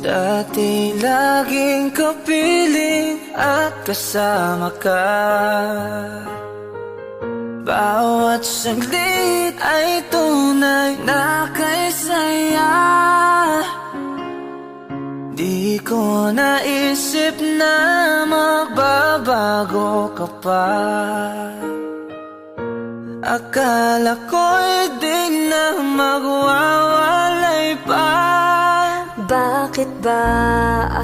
Dati laging kapiling at kasama ka. Bawat saglit ay tunay na kay saya. Di ko naisip na magbabago ka pa. Akala ko'y di na magwawalay pa. Bakit ba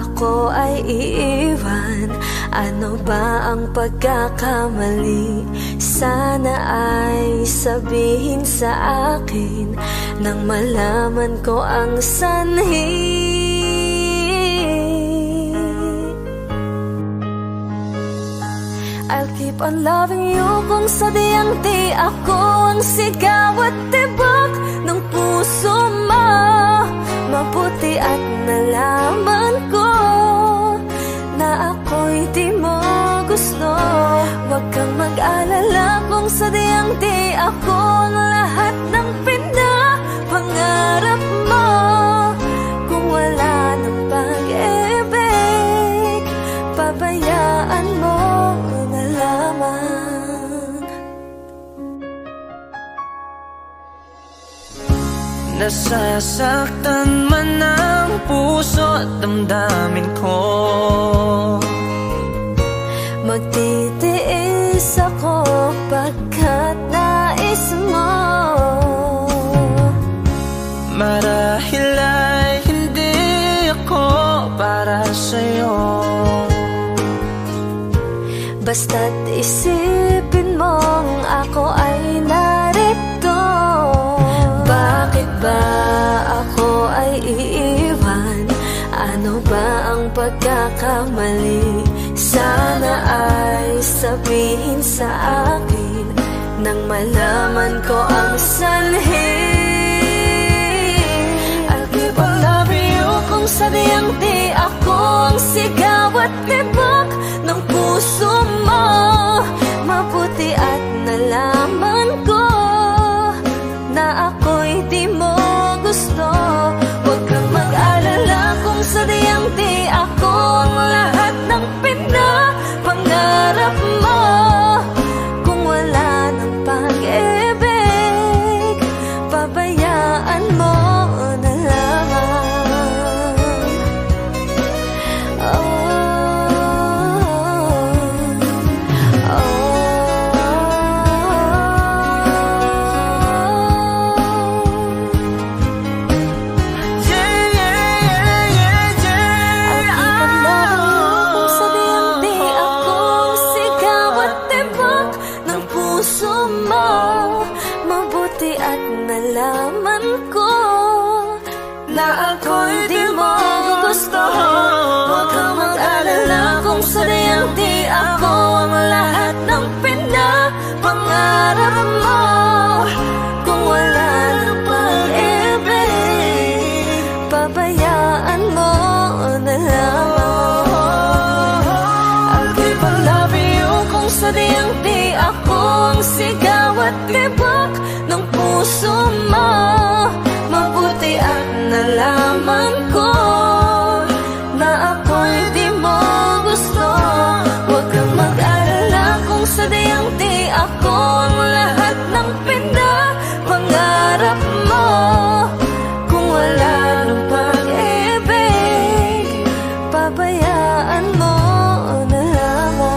ako ay iiwan? Ano ba ang pagkakamali? Sana ay sabihin sa akin nang malaman ko ang sanhi. I'll keep on loving you kung sadyang di ako ang sigaw at tibok ng puso mo. Mabuti at nalaman ko na ako'y di mo gusto. Huwag kang mag-alala kung sadyang di ako ang lahat ng pinapangarap mo. Kung wala ng pag-ibig, pabayaan mo na lamang. Nasasaktan man ang puso at damdamin ko. Magtitiis ako pagkat nais mo. Marahil ay hindi ako para sa'yo. Basta't isipin mong ako ay narito. Bakit ba ako ay iiwan? Ano ba ang pagkakamali? Sana ay sabihin sa akin nang malaman ko ang sanhi. I'll keep on loving you kung sadyang di ako ang sigaw at tibok ng puso mo. Mabuti at nalaman ko na ako'y di mo gusto. Huwag kang mag-alala kung sadyang di ako ang lahat ng pinapangarap mo. Kung wala ng pag-ibig, pabayaan mo na lamang. Mabuti at nalaman ko na ako'y di mo gusto. Huwag kang mag-alala kung sadyang di ako ang lahat ng pinapangarap mo. Kung wala ng pag-ibig, pabayaan mo na lamang. I'll keep on loving you kung sadyang di ako ang sigaw at tibok ng puso mo. Mabuti at nalaman ko na ako'y di mo gusto. Huwag kang mag-alala kung sadyang di ako ang lahat ng pinapangarap mo. Kung wala ng pag-ibig, pabayaan mo na lamang.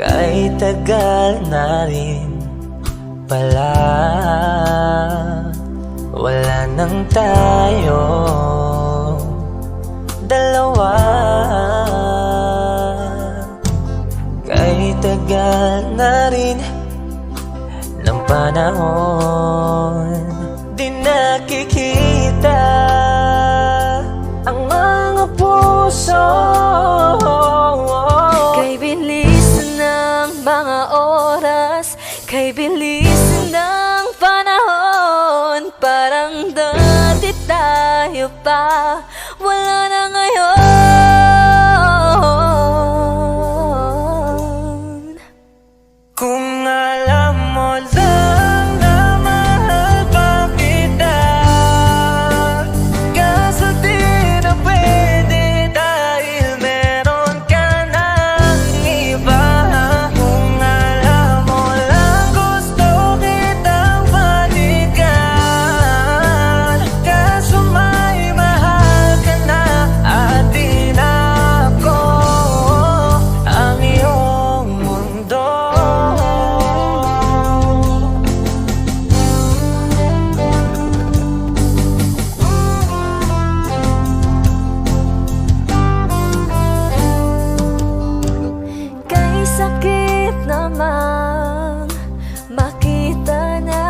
Kahit tagal na rin pala, wala nang tayo dalawa. panahon. Di nakikita ang mga puso. Kay bilis ng mga oras, kay bilis ng panahon. Parang dati tayo pa, wala na ngayon. Kung alam mo lang na mahal pa kita, kaso di na pwede dahil meron ka ng iba. Kung alam mo lang gusto kitang balikan, kaso may mahal ka na at di na ako ang iyong mundo. Kay sakit namang makita na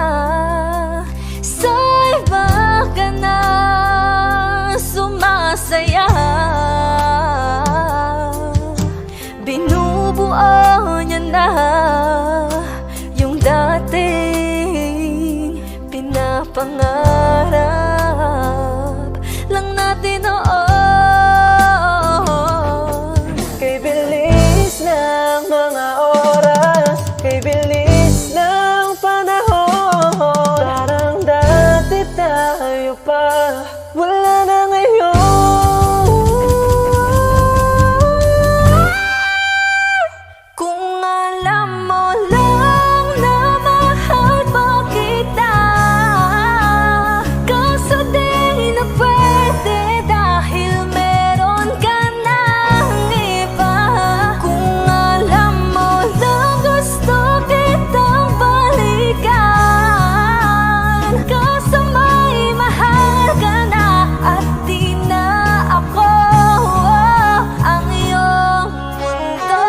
sa iba ka na sumasaya. Binubuo niya na yung dating pinapangarap lang natin noon. Kay bilis ng mga oras, kay bilis ng panahon. Parang dati tayo pa, wala na ngayon. Kung alam mo lang na mahal pa kita, kaso di na pwede dahil meron ka ng iba. Kung alam mo lang gusto kitang balikan, kaso may mahal ka na at di na ako ang iyong mundo.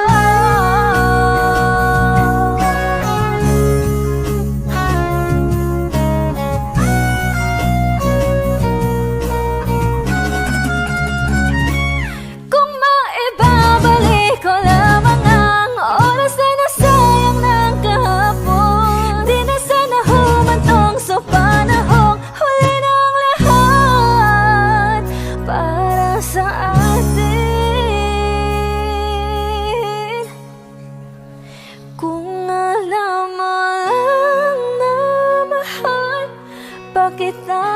Kung maibabalik ko lamang ang oras na nasayang ng kahapon, di na sana humantong sa panahong huli ng lahat para sa atin. Kung alam mo lang na mahal pa kita,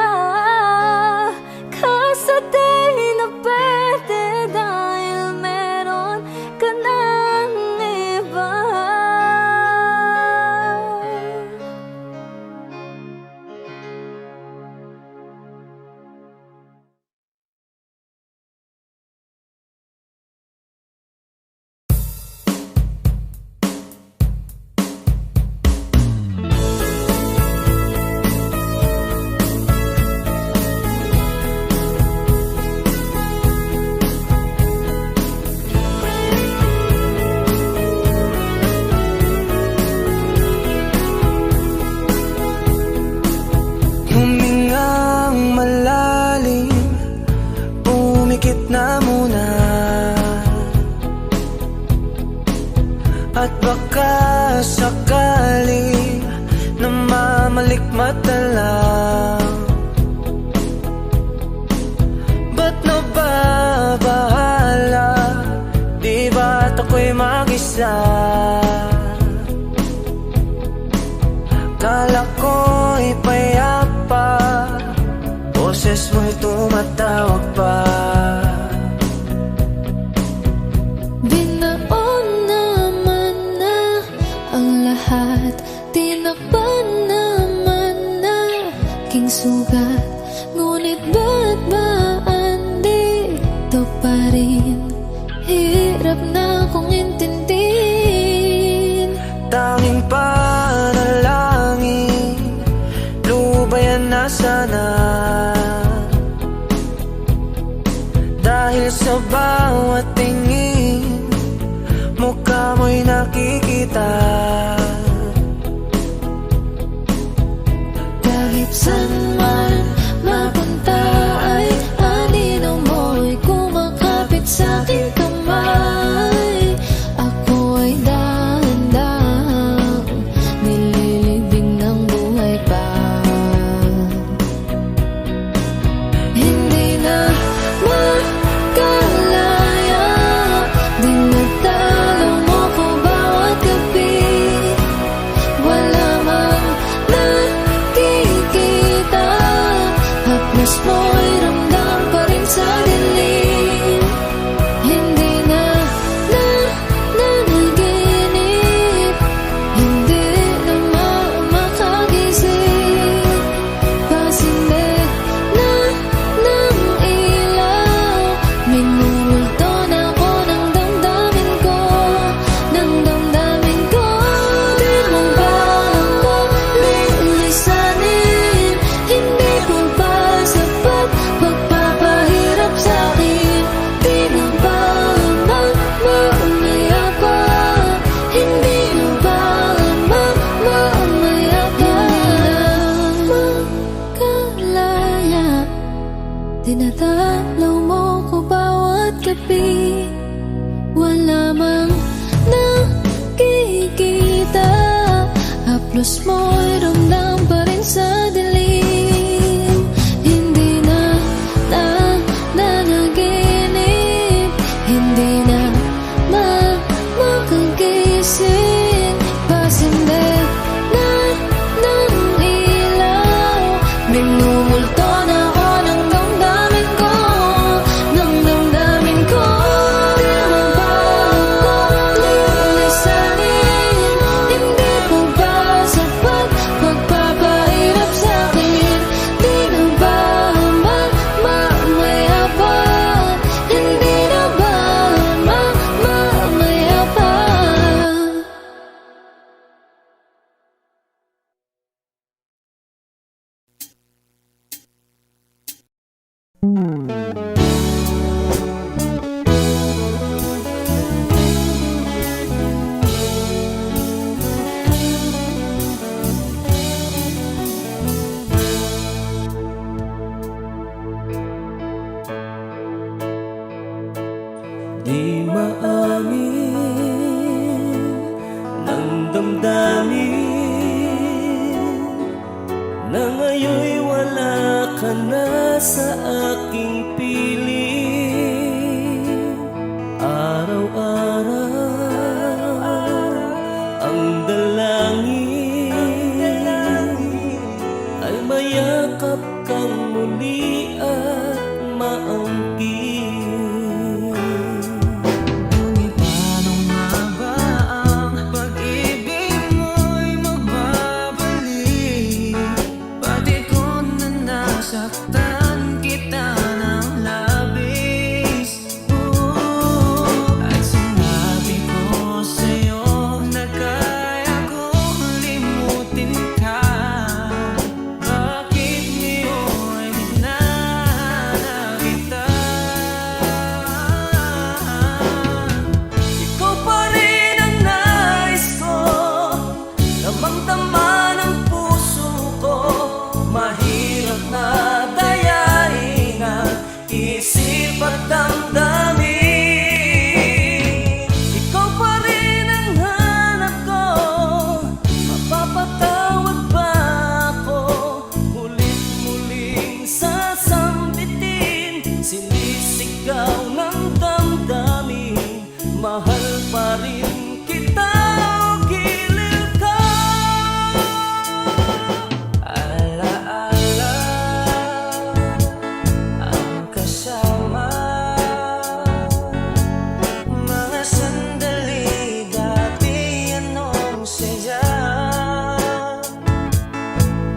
kaso di na pwede dahil meron ka ng iba. Humingang malalim, umikit na muna, at baka sakali na mamalikmata lang. Ba't nababahala? Di ba't ako'y mag-isa? Kala ko'y payapa, boses mo'y tumatawag pa. Binaon naman na ang lahat, tinakpan naman na king sugat. Ngunit ba't ba andito pa rin? Hirap na kong intindihin. Tanging panalangin, lubayan na sana. Dahil sa bawat tingin, mukha mo'y nakikita. haplos mo'y ramdam pa rin sa dilim. Hindi na nanaginip, hindi na makagising. Pasindig na ng ilaw, minumulto na ako ng damdamin ko, ng damdamin ko. Di na ba ako lilisanin? Hindi ko ba sapat pagpapahirap sa'kin? Di na ba mamaya pa? Hindi na ba mamaya pa? Di maamin ng damdamin na ngayon'y wala ka na sa aking piling. Araw-araw ang dalangin ay mayakap kang muli at maangkin. Ngunit paano nga ba ang pag-ibig mo'y magbabalik? Pati ko na nasaktan kita ng labis. At sinabi ko sa'yo na kaya kong limutin ka. Bakit ngayon hinahanap kita? Ikaw pa rin ang nais ko, damang-dama ng puso ko. Mahirap na dayain ang isip at damdamin. Ikaw pa rin ang hanap ko, mapapatawad ba ako? Mulit-muling sasambitin, sinisigaw ng damdamin. Mahal pa rin kita o giliw ka. Alaala ang kasama, mga sandali dati anong saya.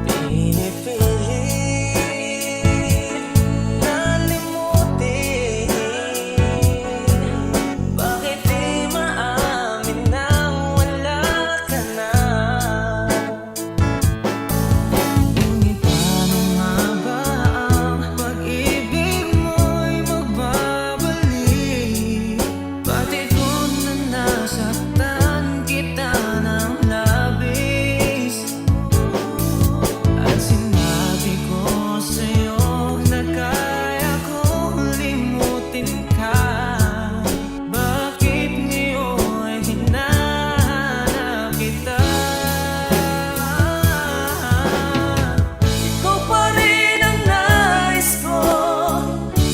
Pinipilit na limutin. Bakit di maamin na wala ka na? Ngunit paano nga ba ang pag-ibig mo'y magbabalik? Pati ko na nasaktan kita ng labis. At sinabi ko sa'yo na kaya kong limutin ka. Bakit ngayon hinahanap kita? Ikaw pa rin ang nais ko,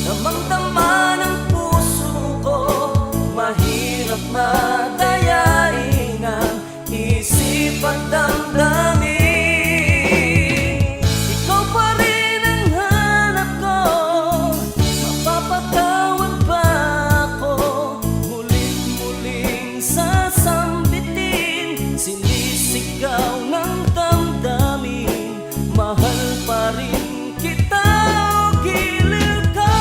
damang-dama ng puso ko. Mahirap madayain ang isip at damdamin. Ikaw pa rin ang hanap ko, mapapatawad ba ako? Mulit-muling sasambitin, sinisigaw ng damdamin. Mahal pa rin kita o giliw ka.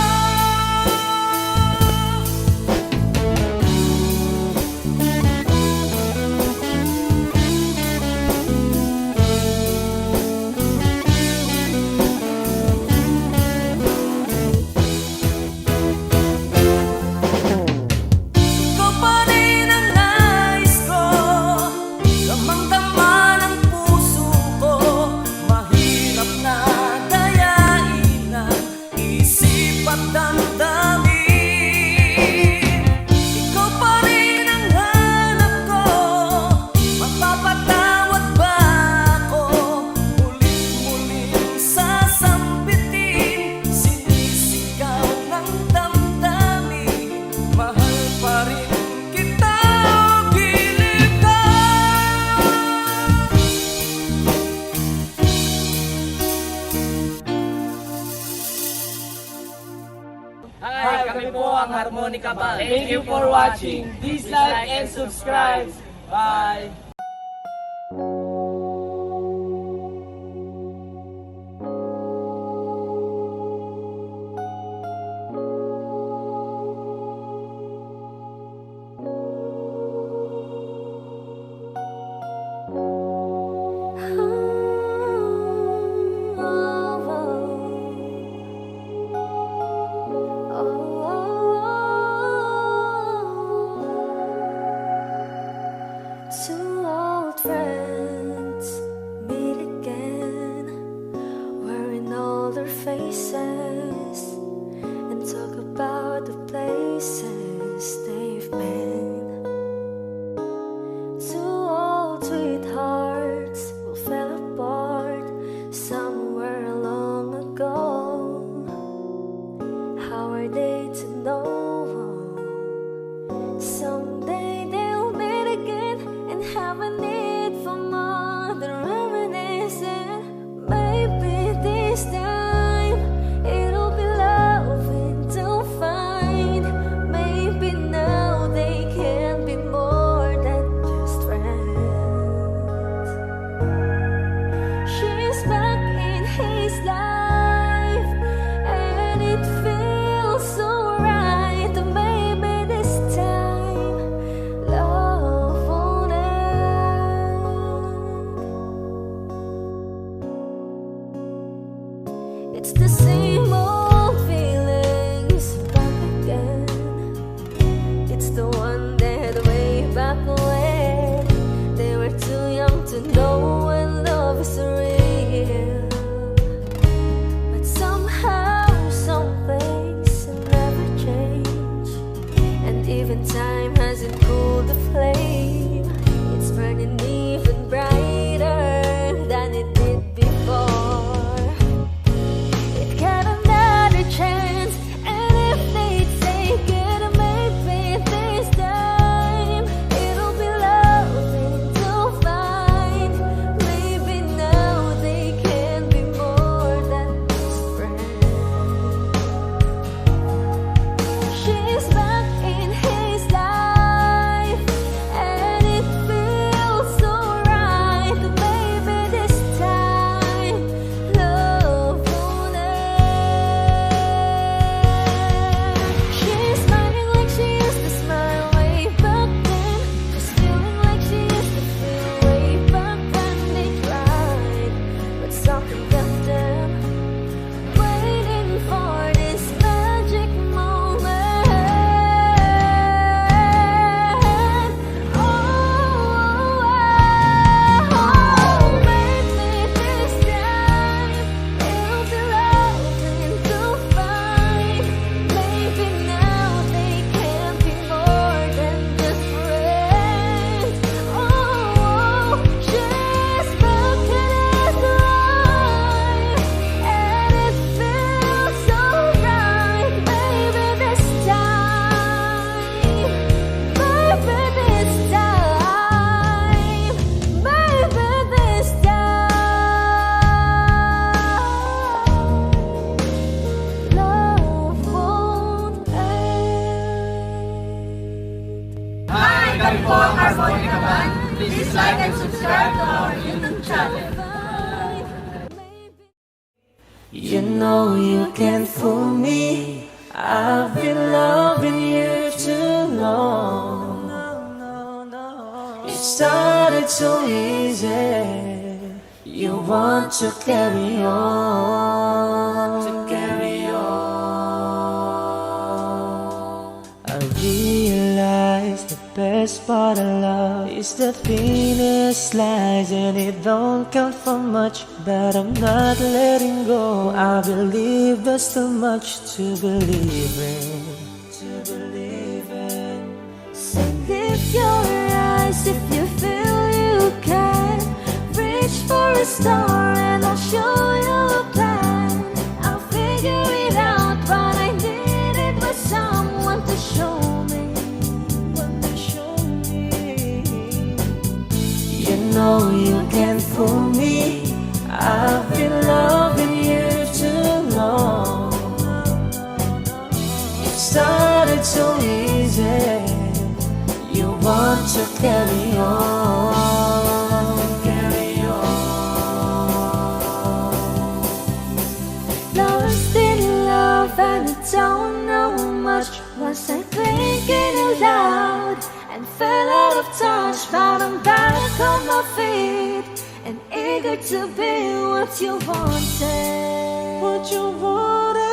Harmonica Band. Thank you for watching. Please like and subscribe. Bye. Two old friends meet again, wearing older faces, and talk about the places they've been. Two old sweethearts who fell apart somewhere long ago. How are they to know? Someday they'll meet again and have a need for more than reminiscing. Maybe this time it'll be loving to find. Maybe now they can be more than just friends. She's back in his life, and it feels so right. Maybe this time love won't end. It's the same old feelings back again. It's the one that way back when they were too young to know when love is real. But somehow some things never change, and even time hasn't cooled the flame. It's burning even brighter than it did before. It got another chance, and if they take it, maybe this time it'll be loving to find. Maybe now they can be more than just friends. She's back in his life, and it feels so right. Maybe this time love won't end. She's smiling like she used to smile way back then. She's feeling like she used to feel way back when they tried, but something left them waiting for this magic moment. Oh, maybe this time it'll be loving to find. Maybe now they can be more than just friends. Oh, she's back in his life, and it feels so right. Maybe this time, maybe this time, maybe this time, love won't end. Hi, kami po ang Harmonica Band. Please like and subscribe to our YouTube channel. You know you can't fool me. I've been loving you too long. It started so easy. You want to carry on, I realize the best part of love is the thinnest slice, and it don't count for much, but I'm not letting go. I believe there's too much to believe in. So lift your eyes if you feel you can. Reach for a star and I'll show you a plan. I'll figure it out, but I needed was someone to show me. You know you can't fool me. I've been loving you too long. It started so want to carry on, carry on. Lost in love and I don't know much. Was I thinking aloud and fell out of touch? But I'm back on my feet and eager to be what you wanted. What you wanted.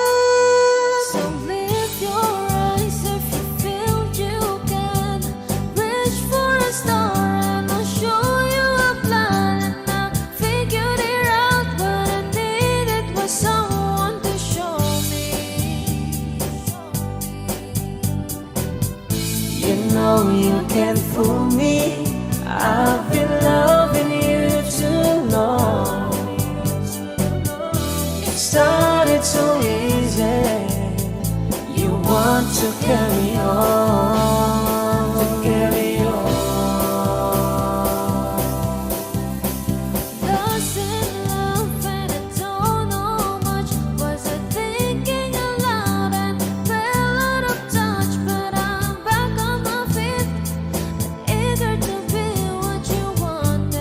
So lift your eyes if you feel you can. Reach for a star and I'll show you a plan. And I figured it out, but I needed was someone to show me. You know you can't fool me. I've been loving you too long. It started so easy. You want to carry on, carry on. Lost in love and I don't know much. Was I thinking aloud and fell out of touch? But I'm back on my feet and eager to be what you wanted.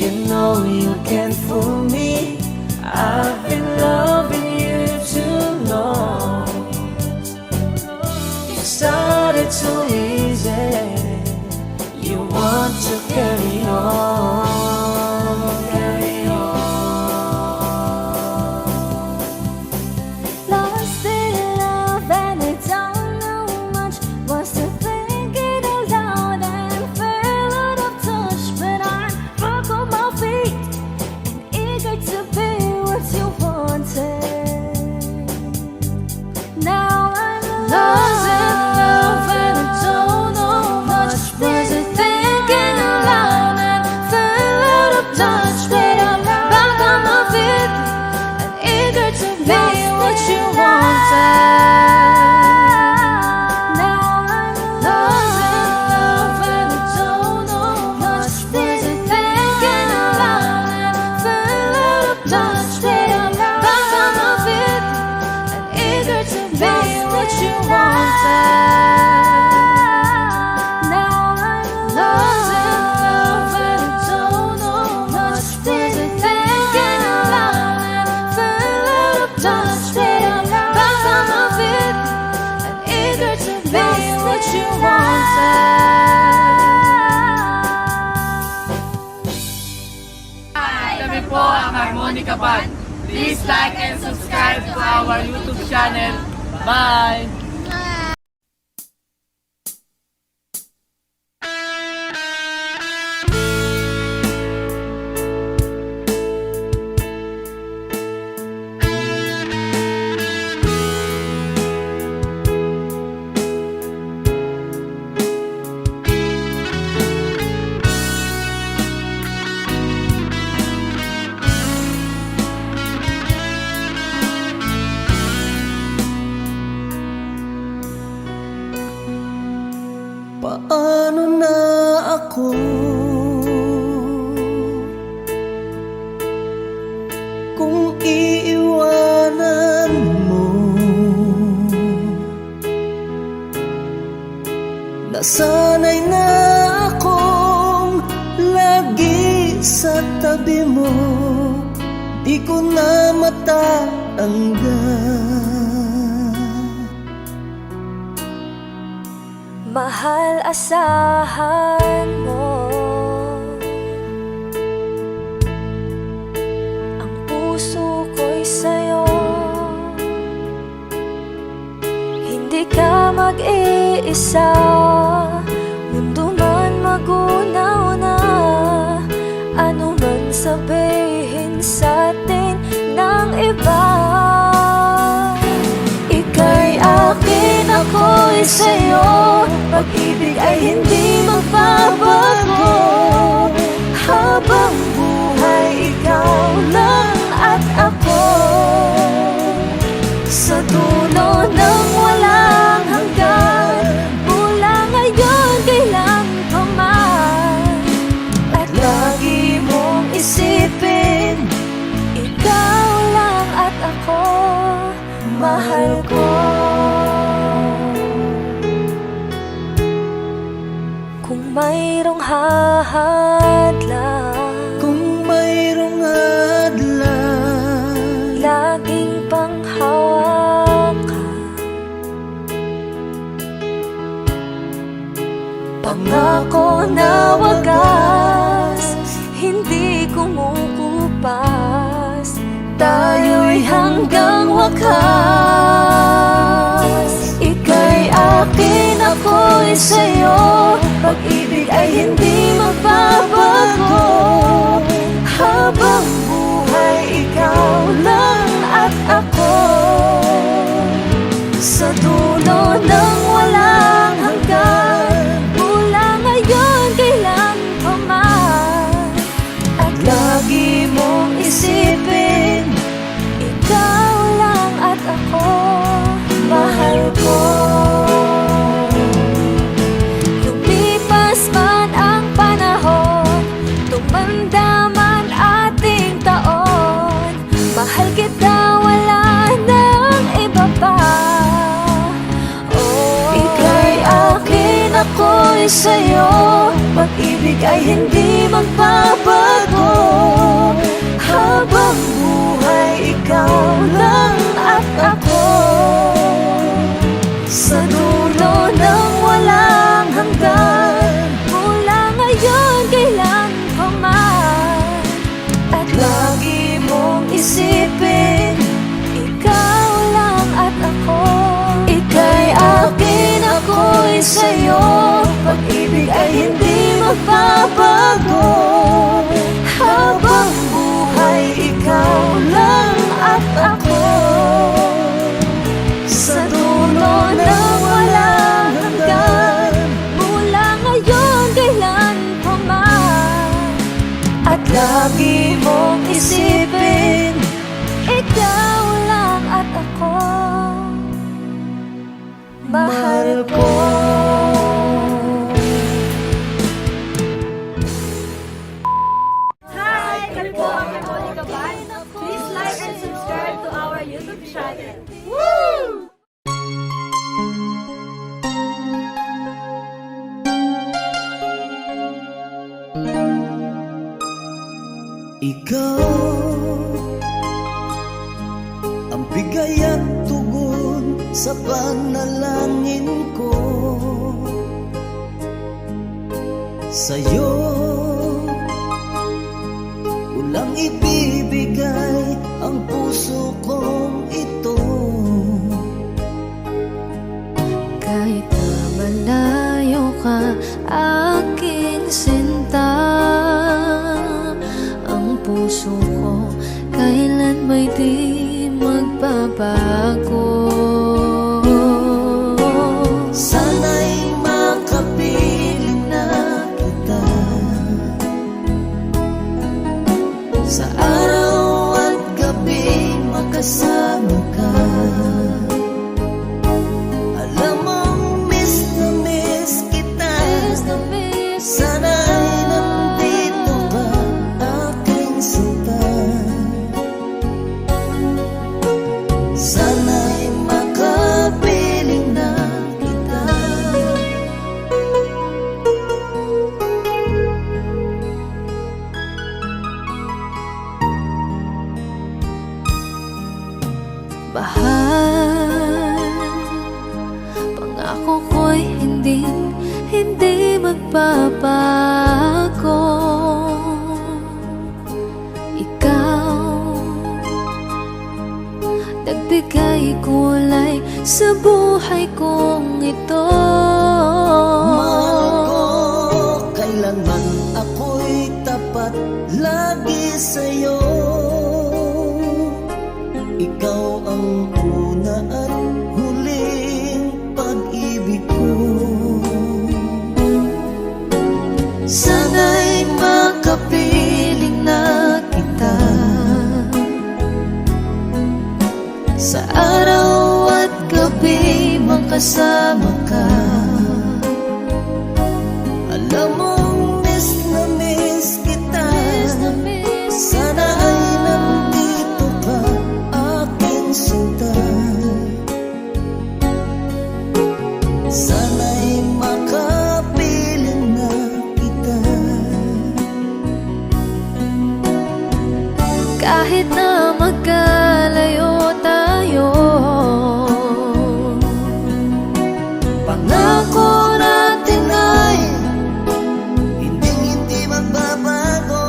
You know you can't fool me. I've been loving you too long. It started so easy. You want to carry on, carry on. Lost in love and I don't know much. Was I thinking aloud and fell out of touch? But I'm back on my feet and eager to be what you wanted. Now I'm lost in love and I don't know much. Was I thinking aloud and fell out of touch? But I'm back on my feet and eager to be what you wanted. Now I'm lost in love and I don't know much. Was I thinking aloud and fell out of touch? But I'm back on my feet and eager to be what you wanted. Now I'm lost in love and I don't know much. Was I thinking aloud and fell out of touch? But I'm back on my feet and eager to be what you wanted. Kami po ang Harmonica Band. Please like and subscribe to our YouTube channel. Bye! Paano na ako kung iiwanan mo? Nasanay na akong lagi sa tabi mo, di ko na matatanggal. Mahal, asahan mo ang puso ko'y sa'yo. Hindi ka mag-iisa, mundo man magunaw na. Ano man sabihin sa'tin ng iba, ako'y sa'yo, pag-ibig ay hindi magbabago. Habang buhay, ikaw lang at ako. Sa dulo ng walang hanggan, mula ngayon kailan pa man. At lagi mong isipin, ikaw lang at ako, mahal ko. Kung mayroong hahadlang, Kung mayroong adlan, laging panghawakan, pangako na wagas, hindi kumukupas, tayo'y hanggang wakas. Ika'y akin, ako'y sa'yo, pag-ibig ay hindi magbabago. Habang buhay, ikaw lang at ako. Sa dulo ng walang hanggan, mula ngayon kailan pa man. At lagi mong isipin, ikaw lang at ako, mahal ko. Lumipas man ang panahon, tumanda man ating taon, mahal kita, wala nang iba pa. Oh, ika'y akin, ako'y sa'yo, pag-ibig ay hindi magbabago. Habang buhay, ikaw lang at ako. Sa dulo ng walang hanggan, mula ngayon kailan pa man. At lagi mong isipin, ikaw lang at ako. Ika'y akin, ako'y sa'yo, pag-ibig ay hindi magbabago. Habang buhay, ikaw lang at ako. Sa dulo ng walang hanggan, mula ngayon kailan pa man. At lagi mong isipin, ikaw lang at ako, mahal ko. Hi! Kami po ang Monica Ban. Please like and subscribe to our YouTube channel. Woo! ikaw ang bigay at tugon sa panalangin ko. Sa'yo walang ibibigay ang puso kong ito. Kahit na malayo ka, aking sinta, ang puso ko kailan may di magbabago. Sana'y makapiling na kita sa araw at gabi, makasama ka. Alam mong miss na miss kita. Sana'y nandito ka, aking sinta. Sana'y makapiling na kita. Mahal, pangako ko'y hindi magbabago. Ikaw, nagbigay kulay sa buhay kong ito. Mahal ko, kailanman ako'y tapat lagi sa'yo. Ikaw ang una at huling pag-ibig Sa araw at gabi makasama ka. Alam mong miss na miss kita. Sana ay nandito ka, aking sinta. Sana'y makapiling na kita. Kahit na magkalayo tayo, pangako natin ay hindi magbabago.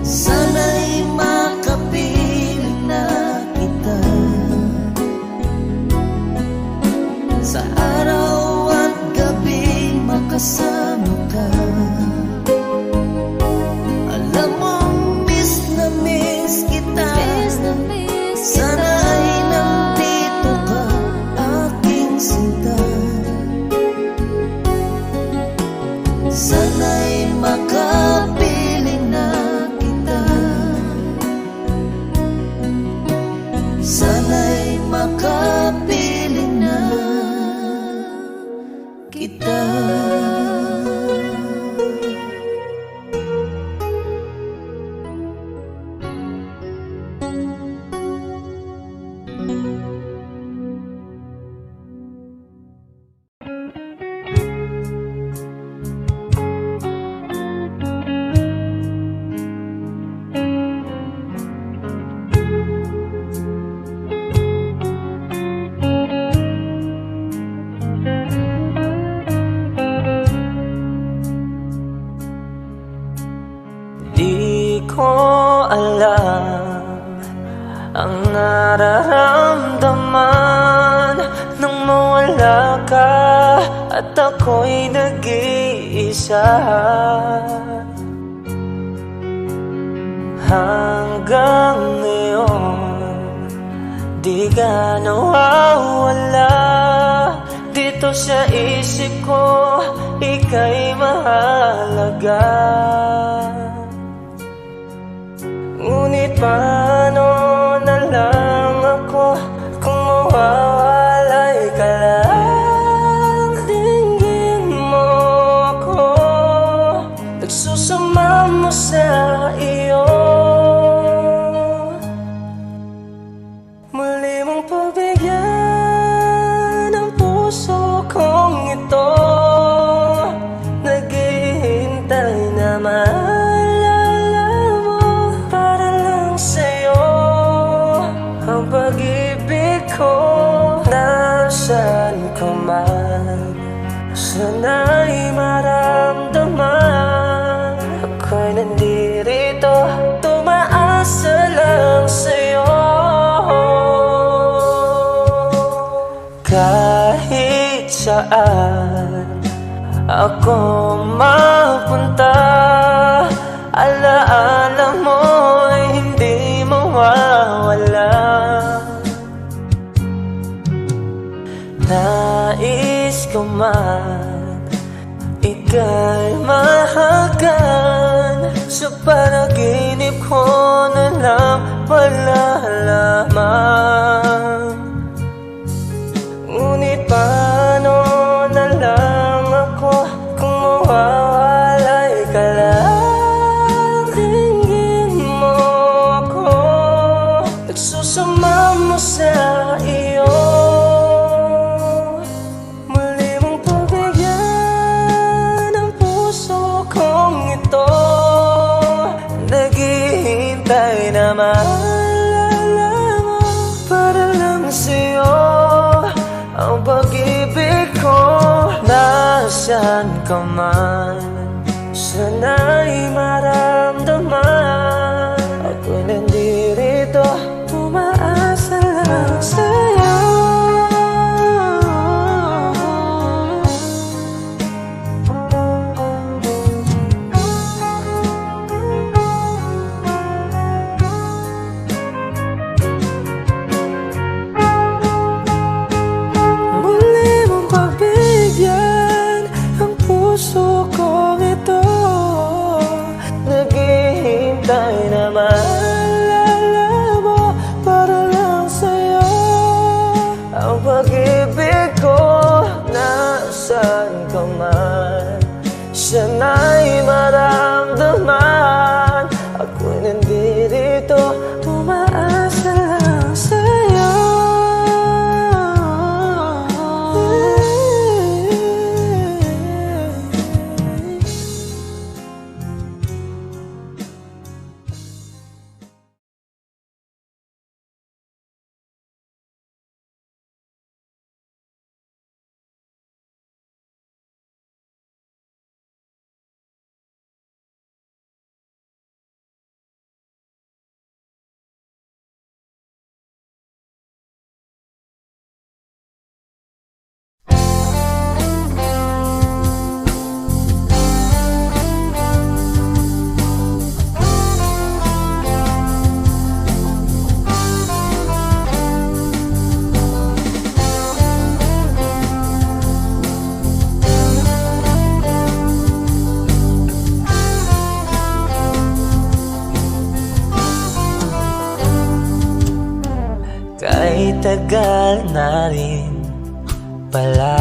Sana'y makapiling na kita. Sa araw at gabi makasama ka. Alam mong miss na miss kita. Sana ay nandito ka, aking sinta. Sana'y makapiling na kita. Sana'y makapiling na kita. Di ko alam ang nararamdaman nang mawala ka at ako'y nag-iisa. Hanggang ngayon di ka nawawala dito sa isip ko, ika'y mahalaga. Ngunit paano na lang ako kung mawawalay ka lang? Tingin mo ako, nagsusama mo sa iyo. Muli mong pagbigyan ang puso kong ito. Naghihintay naman ang pag-ibig ko. Nasaan ka man, sana'y maramdaman. Ako'y nandirito, tumaasa lang sa'yo. Kahit saan ako mapunta, alaala mo'y hindi mawawala. Nais ko man ika'y mahagan, sa panaginip ko na lang malalaman. Ngunit paano na lang ako kung mawawalay ka lang? Tingin mo ako, nagsusama mo sa iyo. Muli mong pagbigyan ang puso kong ito. Naghihintay na maalala mo para lang sa'yo ang pag-ibig ko. Nasaan ka man, sana'y maramdaman. Ako'y nandirito, umaasa lang sa'yo. Muli mong pagbigyan ang puso ko maramdaman. Ako'y nandito, umaasa lang sa'yo. Kahit tagal na rin pala,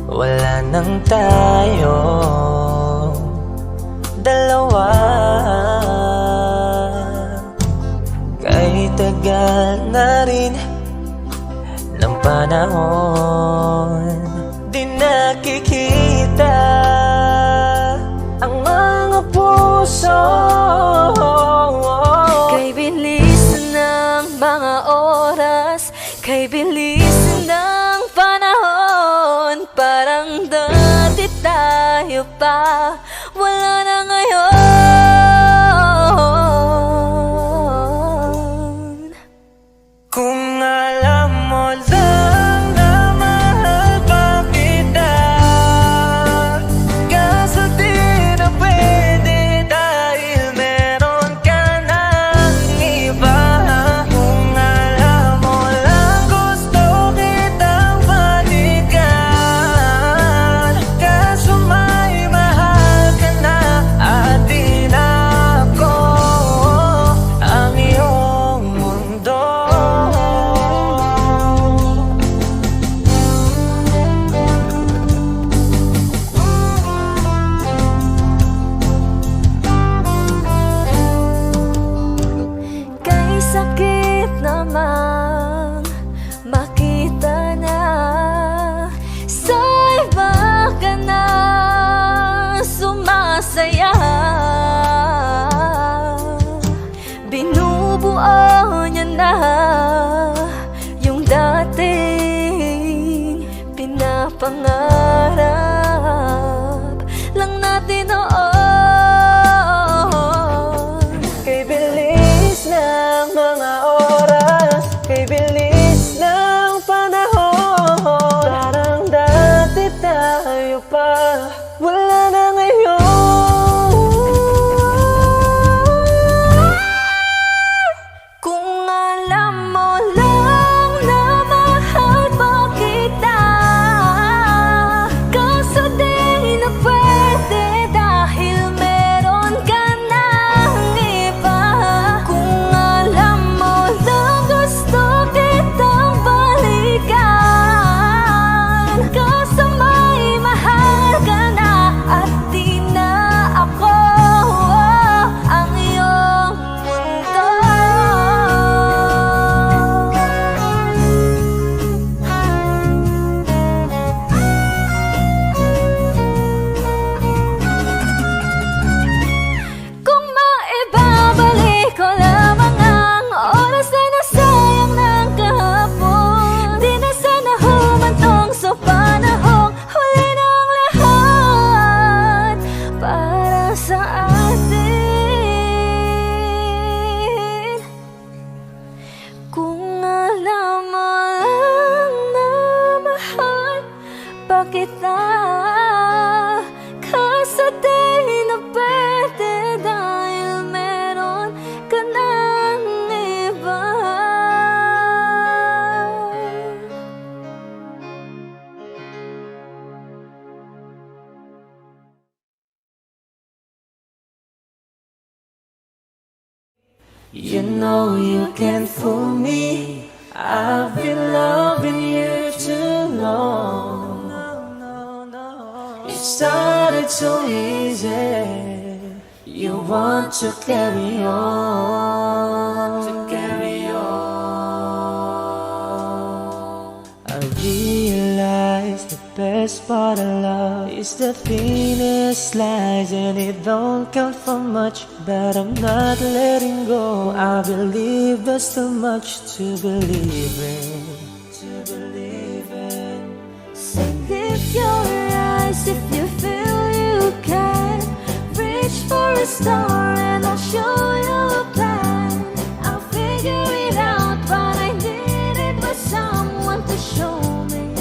wala nang tayo dalawa. Kahit tagal na rin ng panahon, di nakikita ang mga puso. Kay bilis ng mga oras, kay bilis ng panahon, parang dati tayo pa, wala na ngayon. Kung alam mo lang na mahal pa kita, kaso di na pwede dahil meron ka ng iba. Kung alam mo lang gusto kitang balikan, kaso may mahal ka na at di na ako ang iyong mundo. Kay sakit namang makita na sa iba ka na sumasaya. Binubuo niya na yung dating pinapangarap lang natin noon. Kay bilis ng mga oras, kay bilis ng panahon, parang dati tayo pa, wala na ngayon. Kung alam mo lang na mahal pa kita, kaso di na pwede dahil meron ka ng iba. Kung alam mo lang gusto kitang balikan, kaso may mahal ka na at di na ako ang iyong mundo. Kung maibabalik ko lamang ang oras na nasayang ng kahapon, di na sana humantong sa panahong huli ng lahat para sa atin. Kung alam mo lang na mahal pa kita, kaso di na pwede dahil meron ka ng iba. You know you can't fool me, I've been loving you too long. It started so easy. You want to carry on, I realize the best part of love is the thinnest slice, and it don't count for much, but I'm not letting go. I believe there's still much to believe in. So lift your eyes if you feel you can. Reach for a star and I'll show you a plan. I'll figure it out, but I needed was someone to show me.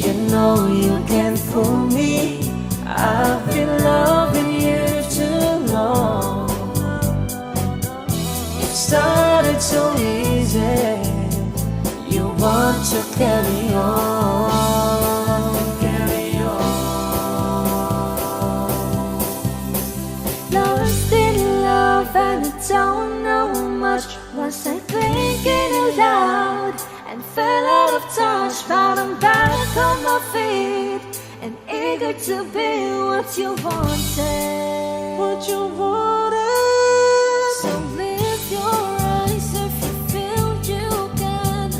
You know you can't fool me. I've been loving you too long. It started so easy. You want to carry on, Lost in love and I don't know much. Was I thinking aloud and fell out of touch? But I'm back on my feet and eager to be what you wanted. So lift your eyes if you feel you can.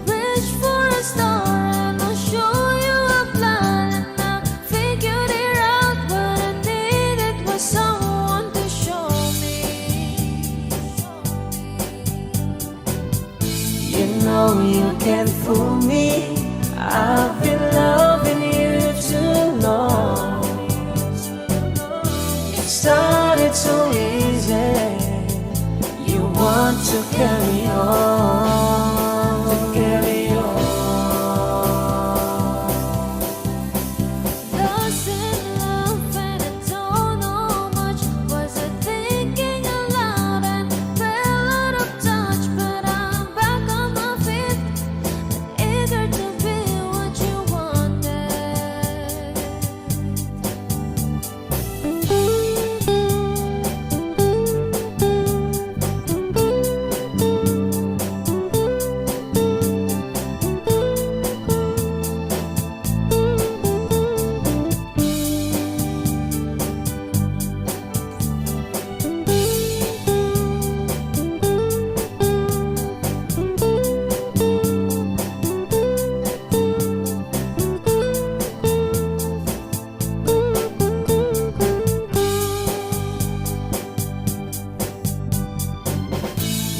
Reach for a star and I'll show you a plan. And I figured it out, but I needed was someone to show me. You know you can't fool me. I've been loving you too long. It started so easy. You want to carry on, Lost in love and I don't know much. Was I thinking aloud and fell out of touch? But I'm back on my feet and eager to be what you wanted.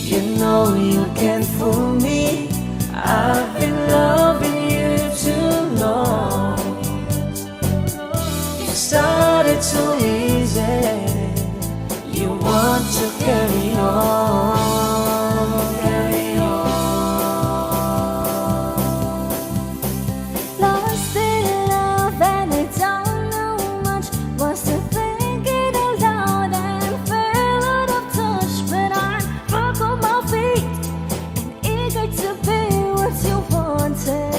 You know you can't fool me. I've been loving you too long. It started so easy. You want to carry on, Lost in love and I don't know much. Was I thinking aloud and fell out of touch? But I'm back on my feet and eager to be what you wanted.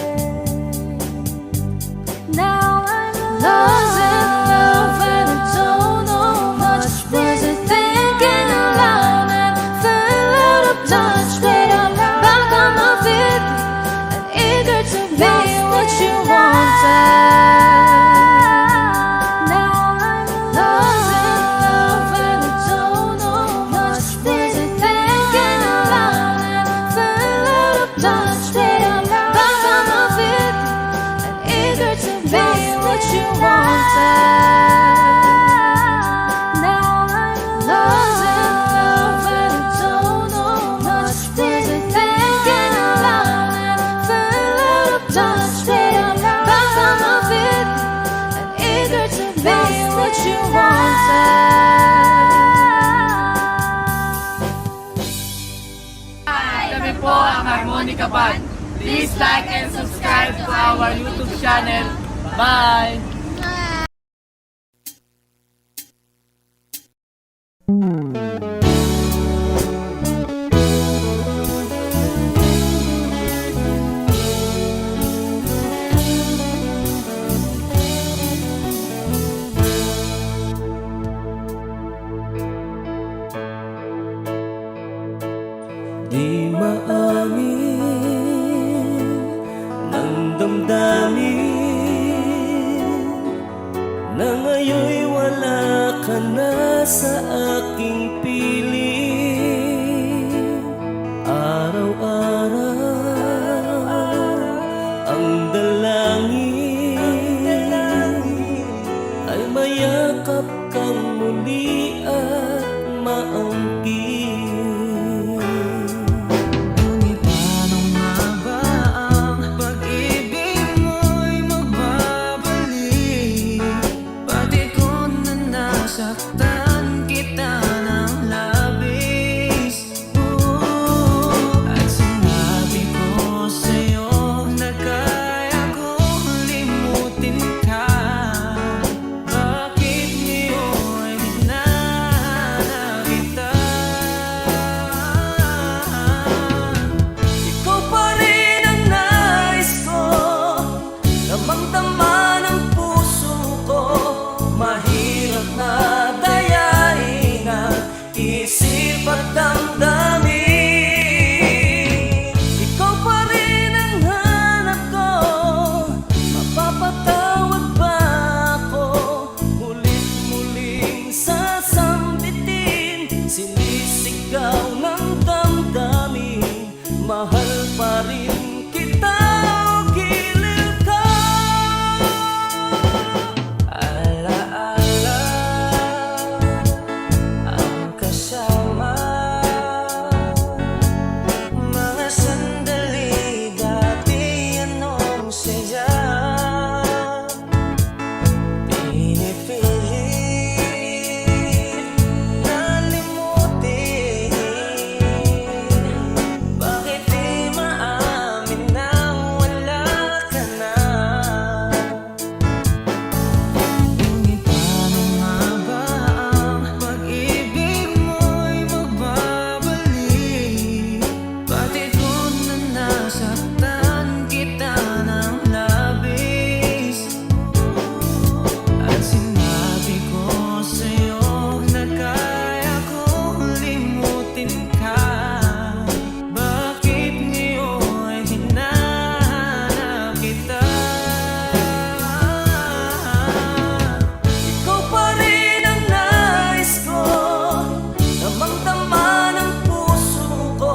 Now I'm lost in love and I don't know much. Was I thinking aloud and fell out of touch? But I'm back on my feet and eager to be what you wanted. Now I'm lost in love and I don't know much. Was I thinking aloud and fell out of touch? But I'm back on my feet and eager to be what you wanted. Now I'm lost in love and I don't know much. Was I thinking aloud and fell out of touch? But I'm back on my feet and eager to be what you wanted. Kami po ang Harmonica Band. Please like and subscribe to our YouTube channel. Bye! Di maamin ng na ngayon'y wala ka na sa aking piling. Araw-araw ang dalangin ay mayakap kang muli at maangkin. Ngunit paano nga ba ang pag-ibig mo'y magbabalik? Pati ko na nasaktan kita ng labis. At sinabi ko sa'yo na kaya kong limutin ka. Bakit ngayon hinahanap kita? Ikaw pa rin ang nais ko, damang-dama ng puso ko. Mahirap na dayain ang isip at damdamin. Ikaw pa rin ang hanap ko, mapapatawad ba ako? Mulit-muling sasambitin, sinisigaw ng damdamin. Mahal pa rin kita o giliw ka. Alaala ang kasama, mga sandali dati anong saya. Pinipilit na limutin, bakit di maamin na wala ka na? Ngunit paano nga ba ang pag-ibig mo'y magbabalik? Pati ko na nasaktan kita ng labis. At sinabi ko sa'yo na kaya kong limutin ka. Bakit ngayon hinahanap kita? Ikaw pa rin ang nais ko, damang-dama ng puso ko.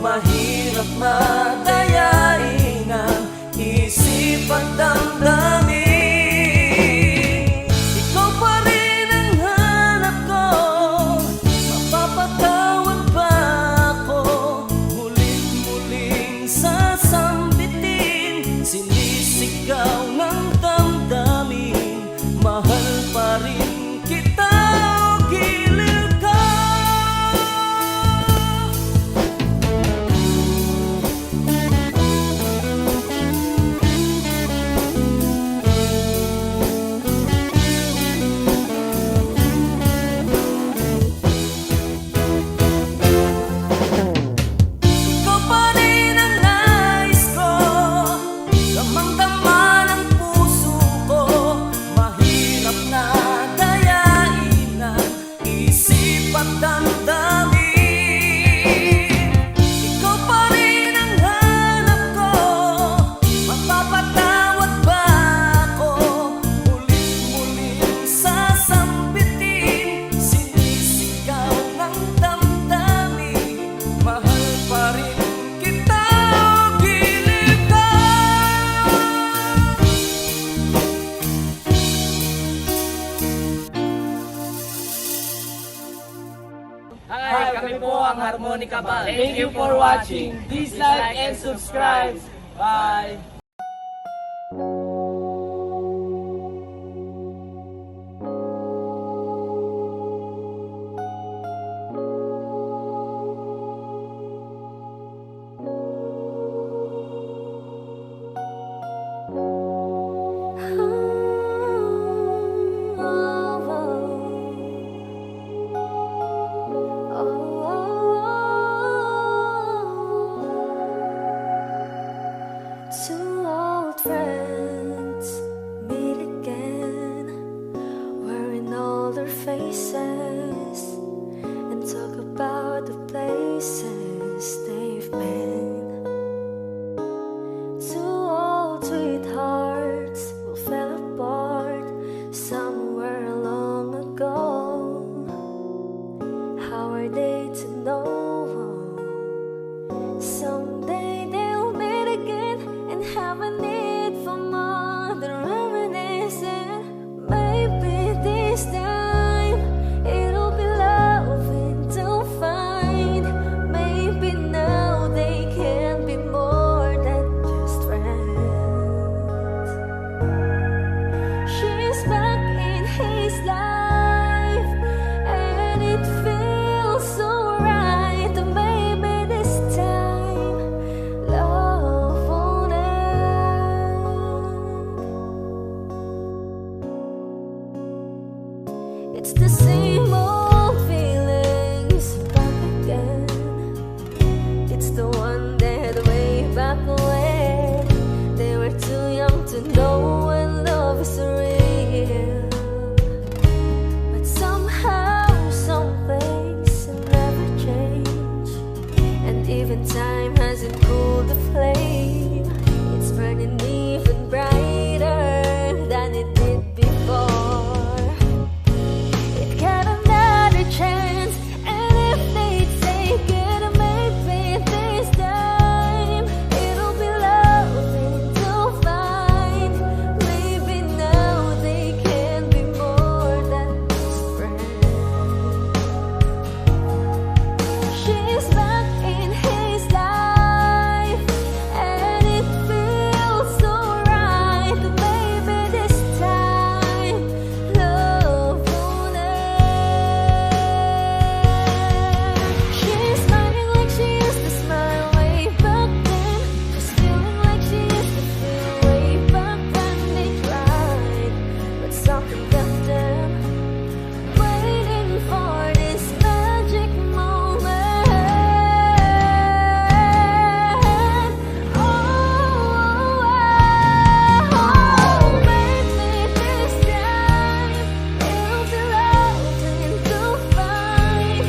Mahirap madayain ang isip at damdamin. Ikaw pa rin ang hanap ko, mapapatawad ba ako? Mulit-muling sasambitin, sinisigaw ng damdamin. Mahal pa rin kita o giliw ka. Ikaw pa rin ang nais ko, damang-dama ng puso ko. Mahirap na dayain ang isip at damdamin. Ikaw pa rin ang hanap ko, mapapatawad ba ako? Mulit-muling sasambitin, sinisigaw ng damdamin. Mahal pa rin kita o giliw ka. Hi, kami po ang Harmonica Band. Thank you for watching. Please like and subscribe. Bye! To It's the same old feelings back again. It's the one that way back when they were too young to know when love is real. But somehow some things never change, and even time hasn't cooled the flame. It's burning even brighter than it did before. It got another chance, and if they take it, maybe this time it'll be loving to find. Maybe now they can be more than just friends. She's back in his life, and it feels so right. Maybe this time love won't end. She's smiling like she used to smile way back then. She's feeling like she used to feel way back when they tried, but something left them waiting for this magic moment. Oh, maybe this time it'll be loving to find.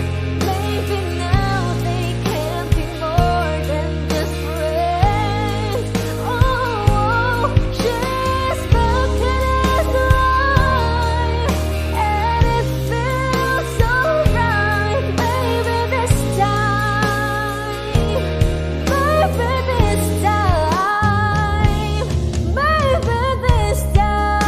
Maybe now they can be more than just friends. Oh, she's back in his life, and it feels so right. Maybe this time, maybe this time, maybe this time,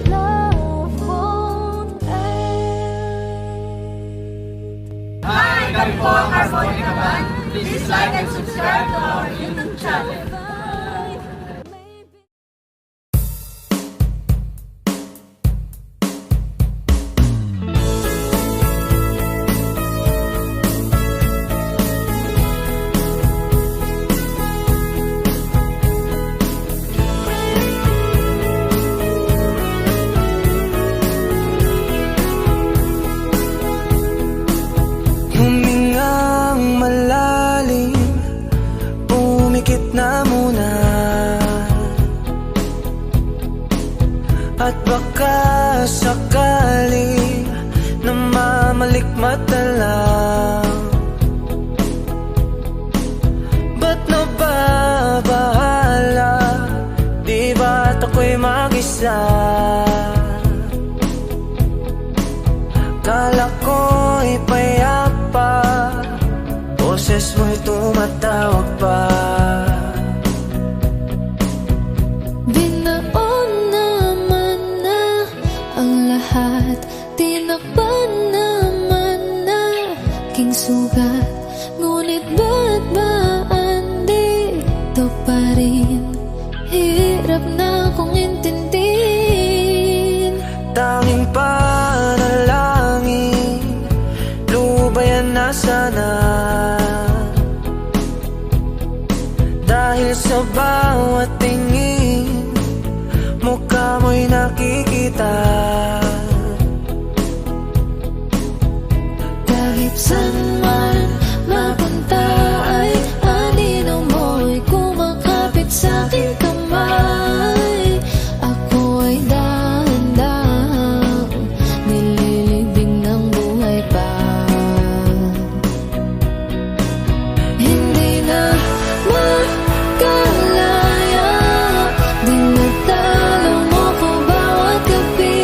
love won't end. Hi, kami po ang Harmonica Band. Please like and subscribe to our YouTube channel. Humingang malalim, umikit na muna, at baka sakali namamalikmata lang. Ba't nababahala? Di ba't ako'y mag-isa? Kala ko'y payapa, boses mo'y tumatawag pa. Binaon naman na ang lahat, tinakpan naman na king sugat. Ngunit ba't ba andito pa rin? Hirap na kong intindihin. Tanging panalangin, lubayan na sana. Dahil sa bawat tingin, mukha mo'y nakikita. Kahit saan man mapunta ay anino mo'y kumakapit sa aking kamay. Ako ay dahan-dahang nililibing ng buhay pa. Hindi na makalaya, dinadalaw mo ko bawat gabi.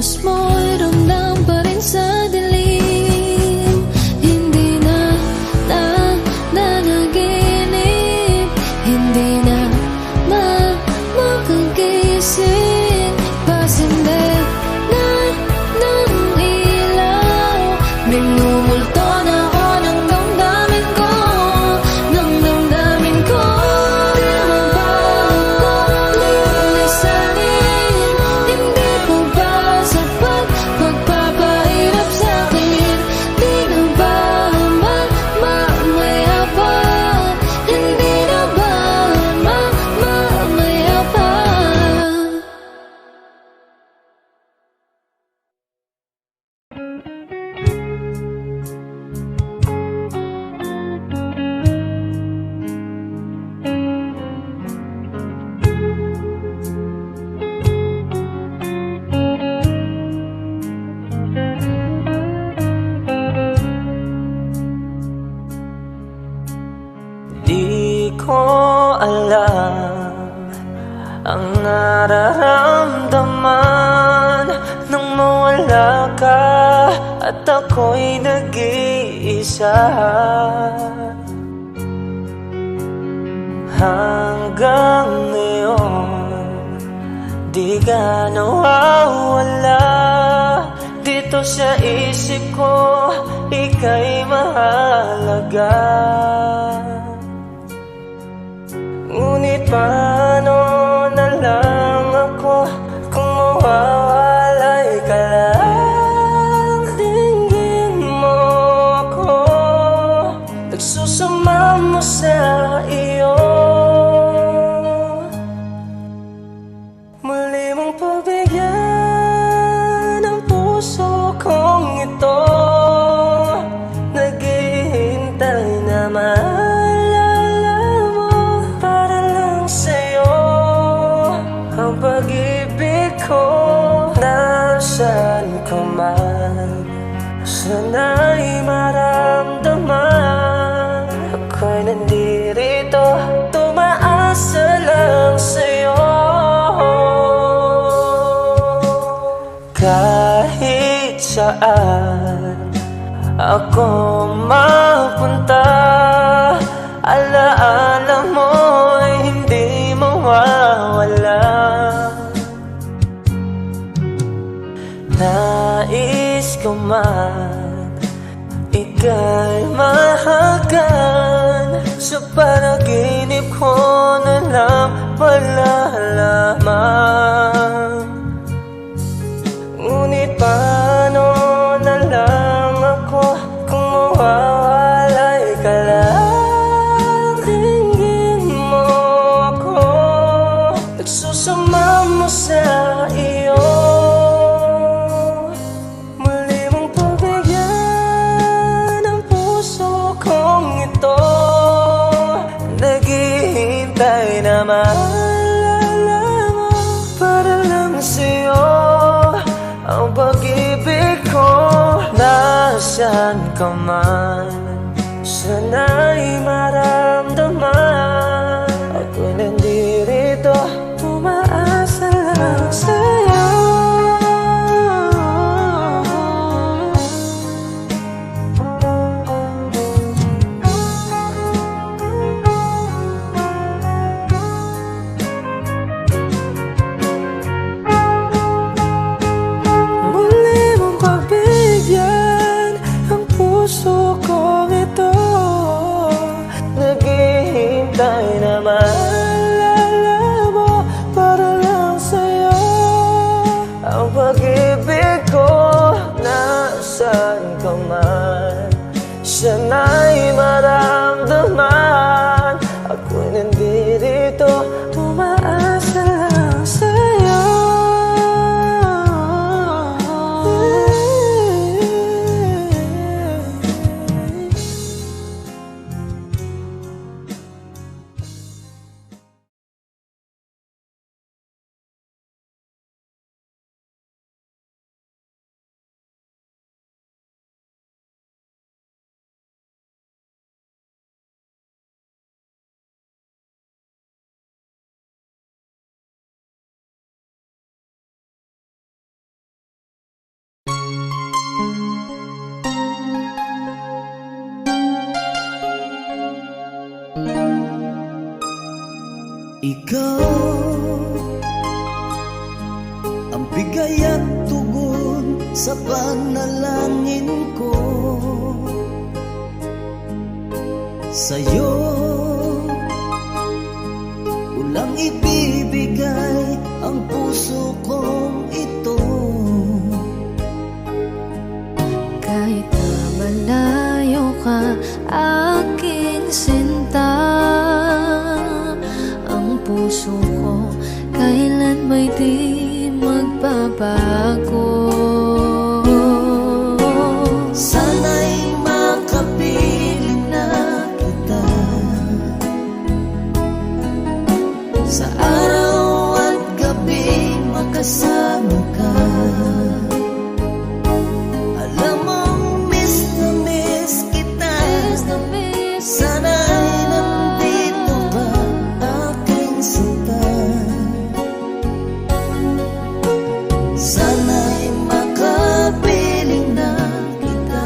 boses mo'y ramdam pa rin sa dilim. Hindi na nanaginip, hindi na makagising. Pasindig na ng ilaw, minumulto na ako ng damdamin ko, ng damdamin ko. Di mabago lilisanin, hindi ko ba sapat pagpapahirap sa'kin? Di na ba mamaya pa? Hindi na ba mamaya pa? Di ko alam ang nararamdaman nang mawala ka at ako'y nag-iisa. Hanggang ngayon, di ka nawawala dito sa isip ko, ika'y mahalaga. Ngunit paano na lang ako kung mawawalay ka lang? Tingin mo ako, nagsusama mo sa iyo. Muli mong pagbigyan ang puso kong ito, naghihintay na maalala mo. Para lang sa'yo ang pag-ibig ko, nasaan ka man, sana'y maramdaman. Ako'y nandirito, tumaasa lang sa'yo. Kahit saan ako mapunta, alaala mo'y hindi mawawala. Nais ko man ika'y mahagan, sa panaginip ko na lang malalaman. Ngunit paano na lang ako kung mawawalay ka lang? Tingin mo ako, nagsusama mo sa iyo. Muli mong pagbigyan ang puso kong ito, naghihintay na maalala mo. Para lang sa'yo ang pag-ibig ko, nasaan ka man, sana'y maramdaman. Ako'y nandirito, umaasa lang sa'yo. Muli mong pagbigyan ang puso Ikaw ang bigay at tugon sa panalangin ko. Sa'yo ulang ibibigay ang puso kong ito. Kahit na malayo ka, aking sinta, ang puso ko kailan may di magbabago. Sana'y makapiling na kita sa araw at gabi, makasama ka. Alam mong miss na miss kita. Sana'y nandito ka, aking sinta. Sana'y makapiling na kita.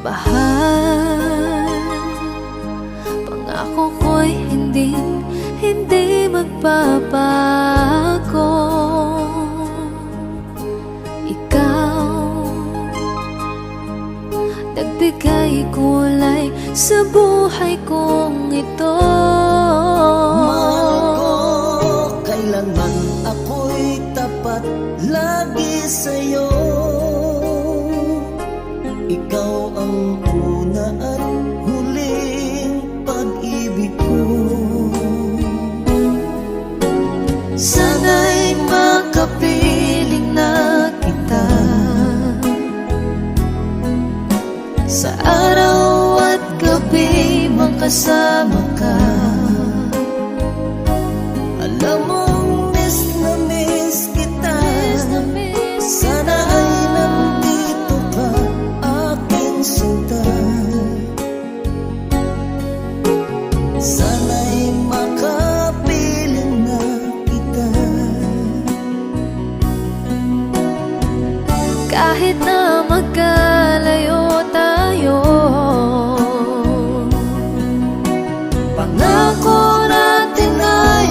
Mahal, pangako ko'y hindi magbabago. Ikaw, nagbigay kulay sa buhay kong ito. Mahal ko, kailanman ako'y tapat lagi sa'yo. Ikaw ang una at huling pag-ibig ko. Sana'y makapiling na kita sa araw at gabi, makasama ka. Alam mong miss na miss kita. Sana ay nandito ka, aking sinta. Sana'y makapiling na kita. Kahit na magkalayo tayo, Pangako natin ay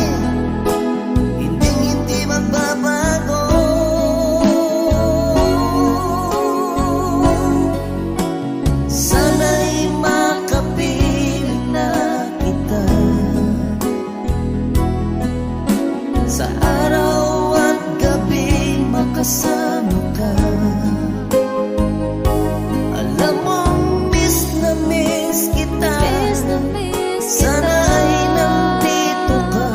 hindi magbabago. Sana'y makapiling na kita sa araw at gabi, makasama ka. Alam mong miss na miss kita. Sana ay nandito ka,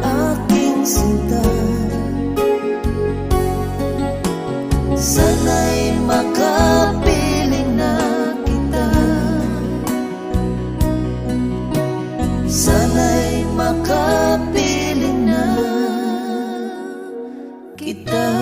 aking sinta. Sana'y makapiling na kita. Sana'y makapiling na kita.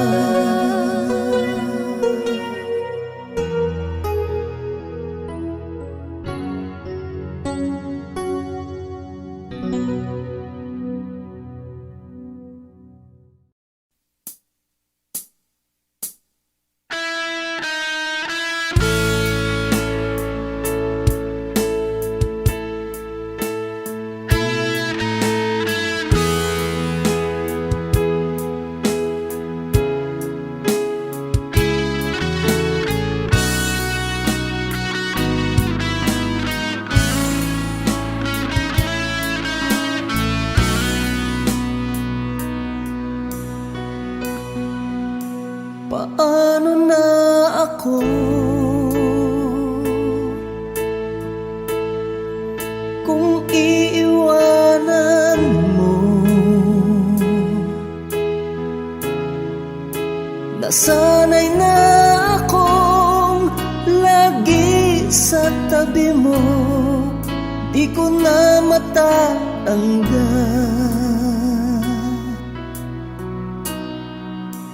Paano na ako kung iiwanan mo? Nasanay na akong lagi sa tabi mo, di ko na matatanggal.